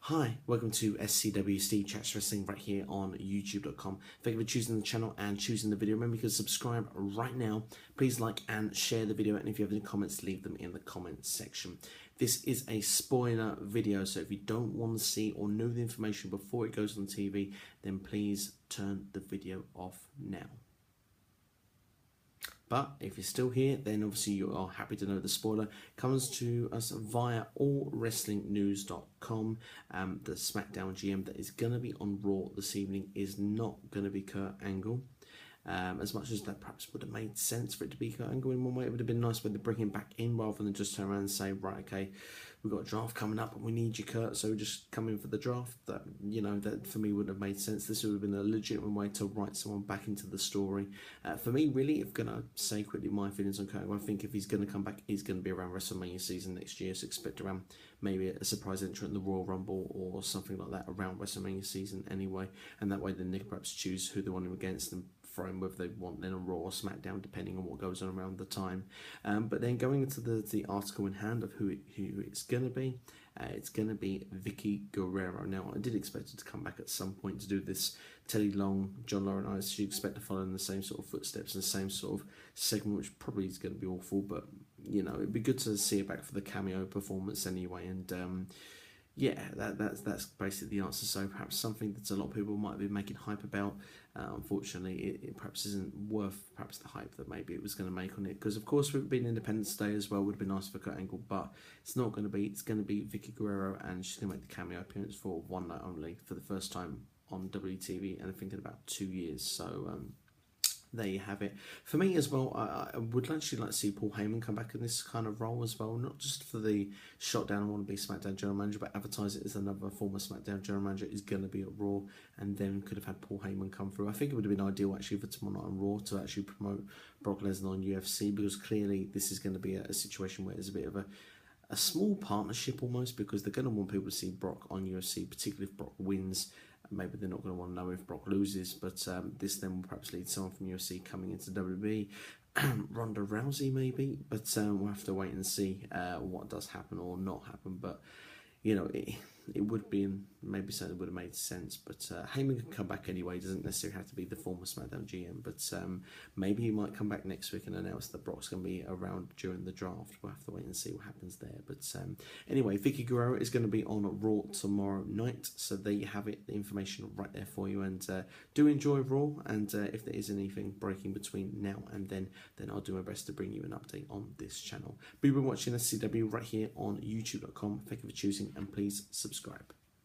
Hi, welcome to SCW Steve Chats Wrestling right here on YouTube.com. Thank you for choosing the channel and choosing the video. Remember, you can subscribe right now. Please like and share the video, and if you have any comments, leave them in the comments section. This is a spoiler video, so if you don't want to see or know the information before it goes on TV, then please turn the video off now. But if you're still here, then obviously you are happy to know the spoiler comes to us via allwrestlingnews.com. The SmackDown GM that is going to be on Raw this evening is not going to be Kurt Angle. As much as that perhaps would have made sense for it to be Kurt Angle in one way, it would have been nice when they bring him back in rather than just turn around and say, right, okay, we've got a draft coming up and we need you, Kurt, so just come in for the draft. That, you know, that for me wouldn't have made sense. This would have been a legitimate way to write someone back into the story. For me, really, if I'm going to say quickly my feelings on Kurt Angle, I think if he's going to come back, he's going to be around WrestleMania season next year, so expect around maybe a surprise entrant in the Royal Rumble or something like that around WrestleMania season anyway, and that way then they can perhaps choose who they want him against and throw him whether they want then on Raw or SmackDown, depending on what goes on around the time. But then going into the article in hand of who it's going to be, it's going to be Vicky Guerrero. Now, I did expect her to come back at some point to do this Teddy Long, John Laurinaitis. You expect to follow in the same sort of footsteps and the same sort of segment, which probably is going to be awful, but you know, it'd be good to see her back for the cameo performance anyway. And yeah, that's basically the answer. So perhaps something that a lot of people might be making hype about. Unfortunately, it perhaps isn't worth perhaps the hype that maybe it was going to make on it. Because of course, we've been Independence Day as well. Would have been nice for Kurt Angle, but it's not going to be. It's going to be Vicky Guerrero, and she's going to make the cameo appearance for one night only for the first time on WTV, and I think in about 2 years. So there you have it. For me as well, I would actually like to see Paul Heyman come back in this kind of role as well, not just for the shot down, I want to be SmackDown General Manager, but advertise it as another former SmackDown General Manager is going to be at Raw, and then could have had Paul Heyman come through. I think it would have been ideal actually for tomorrow night on Raw to actually promote Brock Lesnar on UFC, because clearly this is going to be a situation where there's a bit of a small partnership almost, because they're going to want people to see Brock on UFC, particularly if Brock wins. Maybe they're not going to want to know if Brock loses, but this then will perhaps lead someone from UFC coming into WWE. Ronda Rousey maybe, but we'll have to wait and see what does happen or not happen. But you know, it would be, maybe something would have made sense. But Heyman can come back anyway. He doesn't necessarily have to be the former SmackDown GM, but maybe he might come back next week and announce that Brock's going to be around during the draft. We'll have to wait and see what happens there. But anyway, Vicky Guerrero is going to be on Raw tomorrow night, so there you have it, the information right there for you. And do enjoy Raw, and if there is anything breaking between now and then I'll do my best to bring you an update on this channel. But you've been watching SCW right here on YouTube.com. Thank you for choosing, and please subscribe.